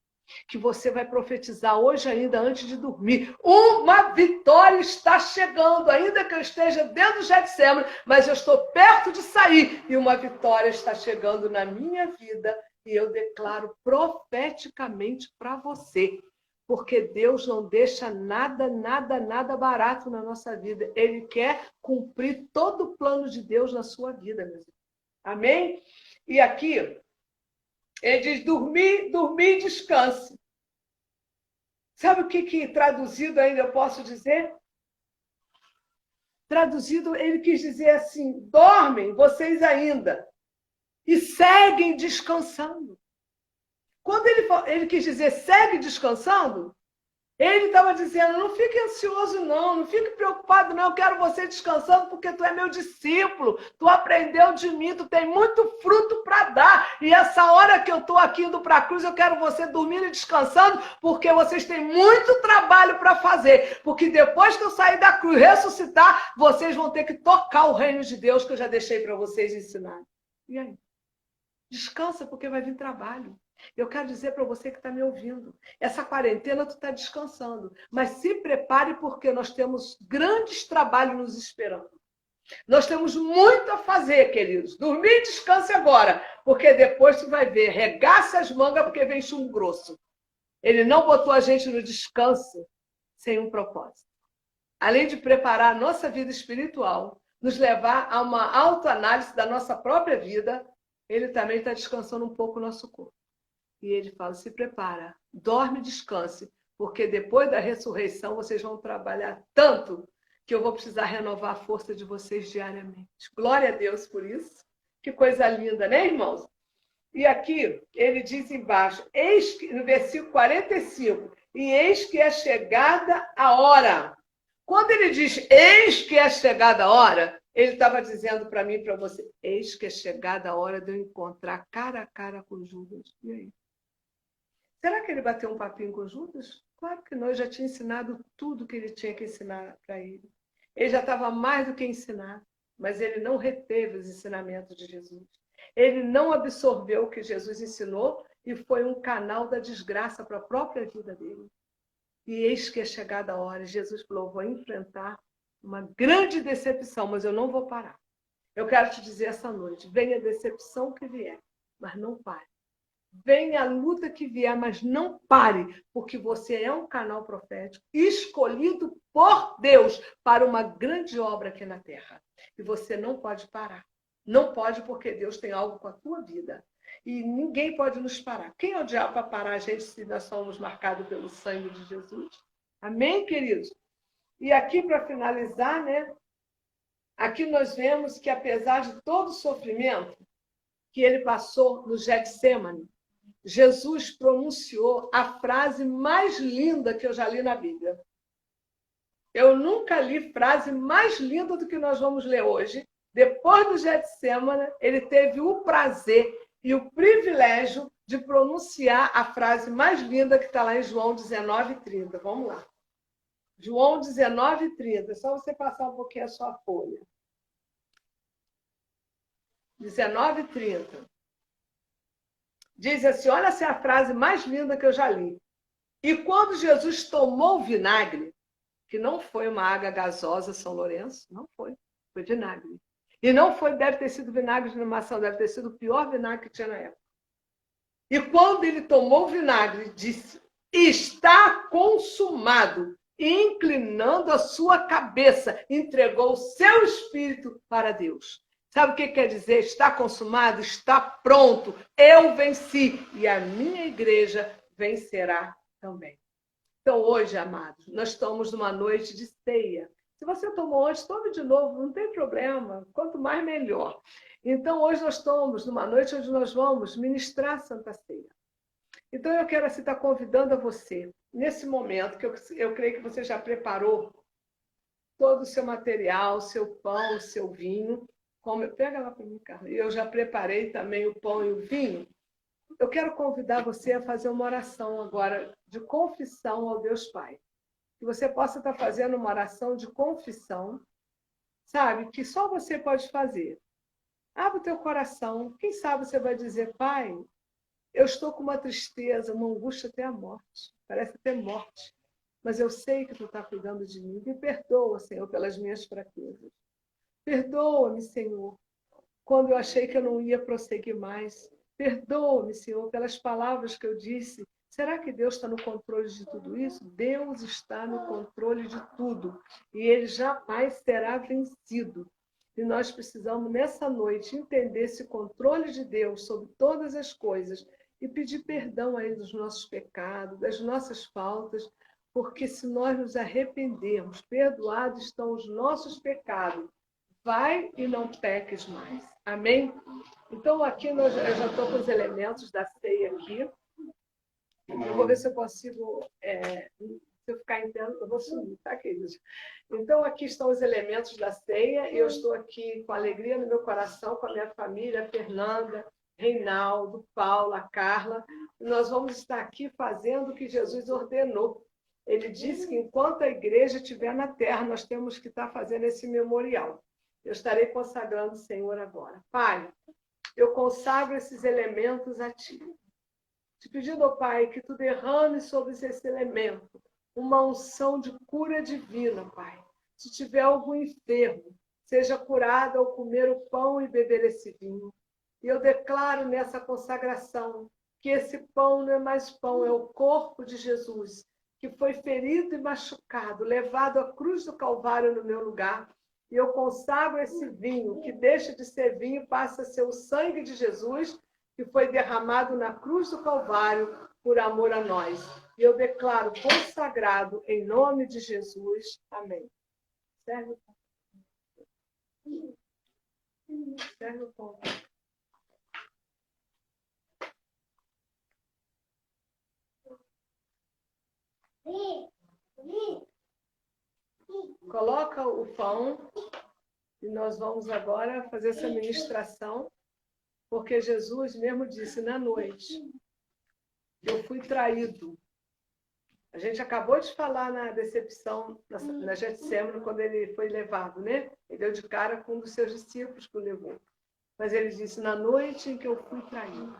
que você vai profetizar hoje ainda, antes de dormir. Uma vitória está chegando, ainda que eu esteja dentro do Getsêmani, mas eu estou perto de sair, e uma vitória está chegando na minha vida, e eu declaro profeticamente para você, porque Deus não deixa nada barato na nossa vida. Ele quer cumprir todo o plano de Deus na sua vida, meus irmãos. Amém? E aqui, ele diz, dormir e descanse. Sabe o que traduzido ainda eu posso dizer? Traduzido, ele quis dizer assim, dormem vocês ainda e seguem descansando. Quando ele quis dizer segue descansando, ele estava dizendo, não fique ansioso não fique preocupado não, eu quero você descansando porque tu é meu discípulo, tu aprendeu de mim, tu tem muito fruto para dar, e essa hora que eu estou aqui indo para a cruz, eu quero você dormindo e descansando, porque vocês têm muito trabalho para fazer, porque depois que eu sair da cruz, ressuscitar, vocês vão ter que tocar o reino de Deus que eu já deixei para vocês ensinarem. E aí? Descansa porque vai vir trabalho. Eu quero dizer para você que está me ouvindo, essa quarentena tu está descansando, mas se prepare porque nós temos grandes trabalhos nos esperando. Nós temos muito a fazer, queridos. Dormir e descanse agora, porque depois tu vai ver, regaça as mangas porque vem chumbo grosso. Ele não botou a gente no descanso sem um propósito. Além de preparar a nossa vida espiritual, nos levar a uma autoanálise da nossa própria vida, ele também está descansando um pouco o nosso corpo. E ele fala, se prepara, dorme e descanse, porque depois da ressurreição vocês vão trabalhar tanto que eu vou precisar renovar a força de vocês diariamente. Glória a Deus por isso. Que coisa linda, né, irmãos? E aqui ele diz embaixo, eis que, no versículo 45, e eis que é chegada a hora. Quando ele diz, eis que é chegada a hora, ele estava dizendo para mim e para você, eis que é chegada a hora de eu encontrar cara a cara com Judas. E aí? Será que ele bateu um papinho com Judas? Claro que não, eu já tinha ensinado tudo que ele tinha que ensinar para ele. Ele já estava mais do que ensinado, mas ele não reteve os ensinamentos de Jesus. Ele não absorveu o que Jesus ensinou e foi um canal da desgraça para a própria vida dele. E eis que é chegada a hora. Jesus falou, vou enfrentar uma grande decepção, mas eu não vou parar. Eu quero te dizer essa noite, venha a decepção que vier, mas não pare. Venha a luta que vier, mas não pare, porque você é um canal profético escolhido por Deus para uma grande obra aqui na Terra. E você não pode parar. Não pode, porque Deus tem algo com a tua vida. E ninguém pode nos parar. Quem é o diabo para parar a gente se nós somos marcados pelo sangue de Jesus? Amém, queridos? E aqui, para finalizar, né? Aqui nós vemos que, apesar de todo o sofrimento que ele passou no Getsêmani, Jesus pronunciou a frase mais linda que eu já li na Bíblia. Eu nunca li frase mais linda do que nós vamos ler hoje. Depois do Getsêmani, ele teve o prazer e o privilégio de pronunciar a frase mais linda que está lá em João 19:30. Vamos lá. João 19:30. É só você passar um pouquinho a sua folha. 19:30. Diz assim, olha essa é a frase mais linda que eu já li. E quando Jesus tomou o vinagre, que não foi uma água gasosa São Lourenço, não foi vinagre. E não foi, deve ter sido vinagre de animação, deve ter sido o pior vinagre que tinha na época. E quando ele tomou o vinagre, disse, está consumado. E inclinando a sua cabeça, entregou o seu espírito para Deus. Sabe o que quer dizer? Está consumado, está pronto. Eu venci e a minha igreja vencerá também. Então, hoje, amados, nós estamos numa noite de ceia. Se você tomou antes, tome de novo, não tem problema. Quanto mais, melhor. Então, hoje nós estamos numa noite onde nós vamos ministrar a Santa Ceia. Então, eu quero assim, estar convidando a você, nesse momento, que eu creio que você já preparou todo o seu material, o seu pão, o seu vinho. Pega lá para mim, Carla. Eu já preparei também o pão e o vinho. Eu quero convidar você a fazer uma oração agora de confissão ao Deus Pai. Que você possa estar fazendo uma oração de confissão, sabe? Que só você pode fazer. Abre o teu coração. Quem sabe você vai dizer, Pai, eu estou com uma tristeza, uma angústia até a morte. Parece até morte. Mas eu sei que tu está cuidando de mim. Me perdoa, Senhor, pelas minhas fraquezas. Perdoa-me, Senhor, quando eu achei que eu não ia prosseguir mais. Perdoa-me, Senhor, pelas palavras que eu disse. Será que Deus está no controle de tudo isso? Deus está no controle de tudo. E Ele jamais será vencido. E nós precisamos, nessa noite, entender esse controle de Deus sobre todas as coisas e pedir perdão a Ele dos nossos pecados, das nossas faltas, porque se nós nos arrependermos, perdoados estão os nossos pecados. Vai e não peques mais. Amém? Então, aqui eu já estou com os elementos da ceia aqui. Eu vou ver se eu consigo... se eu ficar entendendo, eu vou sumir, tá, queridos? Então, aqui estão os elementos da ceia. E eu estou aqui com alegria no meu coração, com a minha família, a Fernanda, Reinaldo, Paula, Carla. E nós vamos estar aqui fazendo o que Jesus ordenou. Ele disse que enquanto a igreja estiver na terra, nós temos que estar fazendo esse memorial. Eu estarei consagrando o Senhor agora. Pai, eu consagro esses elementos a Ti. te pedindo, ó Pai, que tu derrame sobre esse elemento uma unção de cura divina, Pai. Se tiver algum enfermo, seja curado ao comer o pão e beber esse vinho. E eu declaro nessa consagração que esse pão não é mais pão, é o corpo de Jesus, que foi ferido e machucado, levado à cruz do Calvário no meu lugar. E eu consagro esse vinho, que deixa de ser vinho, passa a ser o sangue de Jesus, que foi derramado na cruz do Calvário por amor a nós. E eu declaro consagrado em nome de Jesus. Amém. Serve o pão. Serve o pão. Coloca o pão e nós vamos agora fazer essa ministração, porque Jesus mesmo disse na noite, eu fui traído. A gente acabou de falar na decepção, na Getsemane, quando ele foi levado, né? Ele deu de cara com um dos seus discípulos que o levou. Mas ele disse, na noite em que eu fui traído,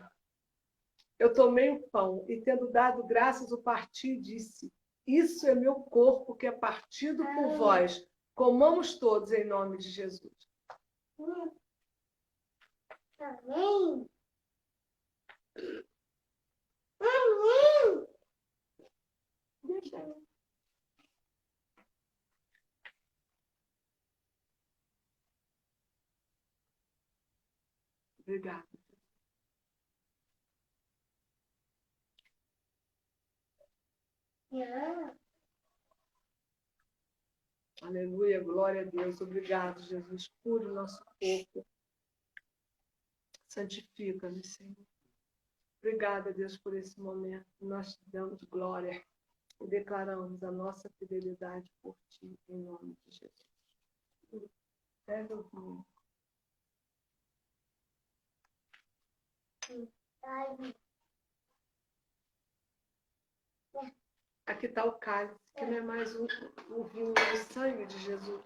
eu tomei o pão e, tendo dado graças, o parti e disse, isso é meu corpo que é partido por vós. Comamos todos em nome de Jesus. Amém. Amém. Obrigada. Aleluia, glória a Deus. Obrigado, Jesus. Cura o nosso corpo. Santifica-nos, Senhor. Obrigada, Deus, por esse momento. Nós te damos glória e declaramos a nossa fidelidade por ti, em nome de Jesus. Pega o vinho. Aqui está o cálice, que não é mais um vinho, é o sangue de Jesus.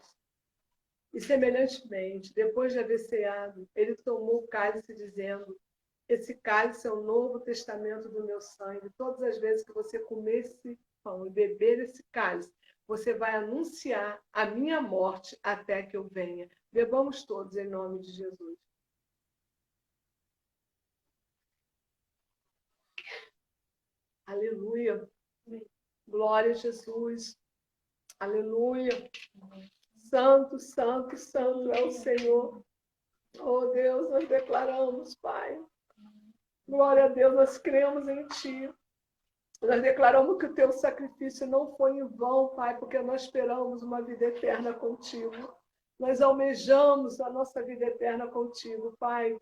E semelhantemente, depois de haver ceado, ele tomou o cálice dizendo, esse cálice é o novo testamento do meu sangue. Todas as vezes que você comer esse pão e beber esse cálice, você vai anunciar a minha morte até que eu venha. Bebamos todos em nome de Jesus. Aleluia. Glória a Jesus. Aleluia. Santo, santo, santo é o Senhor. Oh Deus, nós declaramos, Pai. Glória a Deus, nós cremos em Ti. Nós declaramos que o Teu sacrifício não foi em vão, Pai, porque nós esperamos uma vida eterna contigo. Nós almejamos a nossa vida eterna contigo, Pai.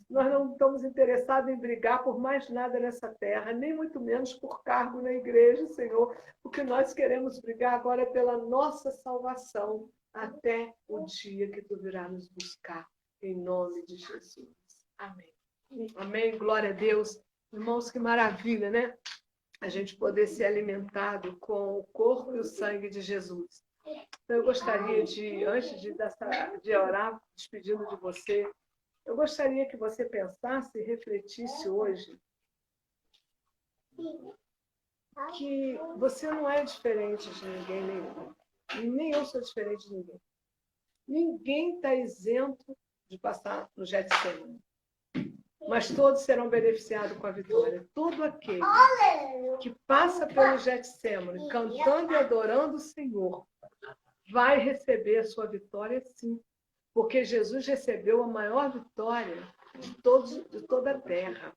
Nós não estamos interessados em brigar por mais nada nessa terra, nem muito menos por cargo na igreja, Senhor. O que nós queremos brigar agora é pela nossa salvação, até o dia que Tu virá nos buscar, em nome de Jesus. Amém. Amém. Glória a Deus. Irmãos, que maravilha, né? A gente poder ser alimentado com o corpo e o sangue de Jesus. Então, eu gostaria de, antes de orar, despedindo de você, eu gostaria que você pensasse e refletisse hoje que você não é diferente de ninguém nenhum. E nem eu sou diferente de ninguém. Ninguém está isento de passar no Getsemane. Mas todos serão beneficiados com a vitória. Todo aquele que passa pelo Getsemane, cantando e adorando o Senhor, vai receber a sua vitória, sim. Porque Jesus recebeu a maior vitória de toda a terra.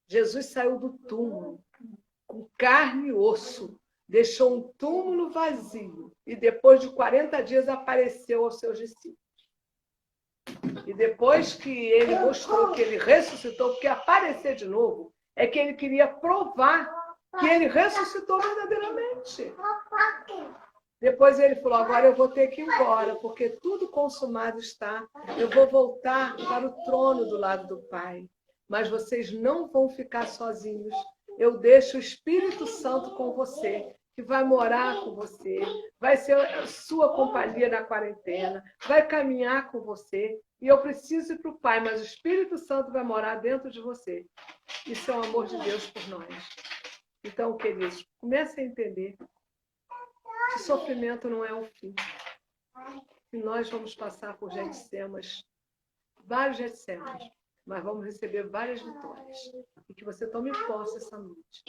Jesus saiu do túmulo com carne e osso, deixou um túmulo vazio e depois de 40 dias apareceu aos seus discípulos. E depois que ele mostrou que ele ressuscitou, porque aparecer de novo é que ele queria provar que ele ressuscitou verdadeiramente. Depois ele falou, agora eu vou ter que ir embora, porque tudo consumado está. Eu vou voltar para o trono do lado do Pai. Mas vocês não vão ficar sozinhos. Eu deixo o Espírito Santo com você, que vai morar com você, vai ser a sua companhia na quarentena, vai caminhar com você. e eu preciso ir para o Pai, mas o Espírito Santo vai morar dentro de você. Isso é o amor de Deus por nós. Então, queridos, comece a entender que sofrimento não é o fim. E nós vamos passar por Getsemas, vários Getsemas, mas vamos receber várias vitórias. E que você tome posse essa noite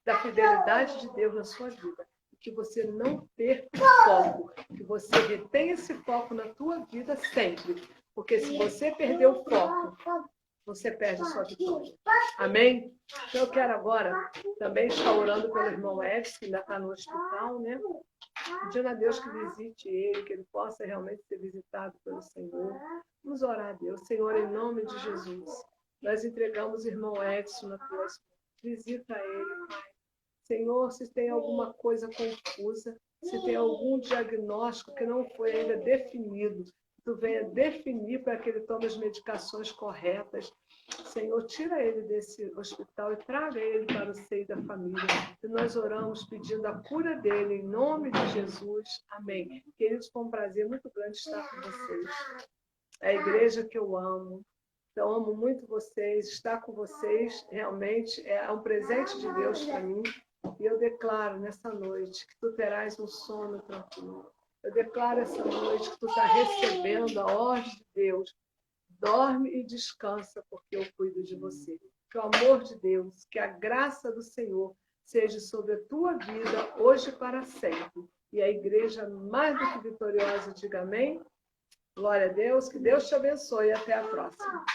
da fidelidade de Deus na sua vida. E que você não perca o foco. Que você retenha esse foco na tua vida sempre. Porque se você perder o foco, você perde a sua vitória. Amém? Então eu quero agora também estar orando pelo irmão Edson, que ainda está no hospital, né? Pedindo a Deus que visite ele, que ele possa realmente ser visitado pelo Senhor. Vamos orar a Deus. Senhor, em nome de Jesus, nós entregamos o irmão Edson na tua mão. Visita ele, Pai. Senhor, se tem alguma coisa confusa, se tem algum diagnóstico que não foi ainda definido, tu venha definir para que ele tome as medicações corretas. Senhor, tira ele desse hospital e traga ele para o seio da família. E nós oramos pedindo a cura dele, em nome de Jesus. Amém. Queridos, foi um prazer muito grande estar com vocês. É a igreja que eu amo. Então, amo muito vocês. Estar com vocês realmente é um presente de Deus para mim. E eu declaro nessa noite que tu terás um sono tranquilo. Eu declaro essa noite que tu está recebendo a ordem de Deus. Dorme e descansa, porque eu cuido de você. Que o amor de Deus, que a graça do Senhor seja sobre a tua vida, hoje e para sempre. E a igreja mais do que vitoriosa, diga amém. Glória a Deus, que Deus te abençoe e até a próxima.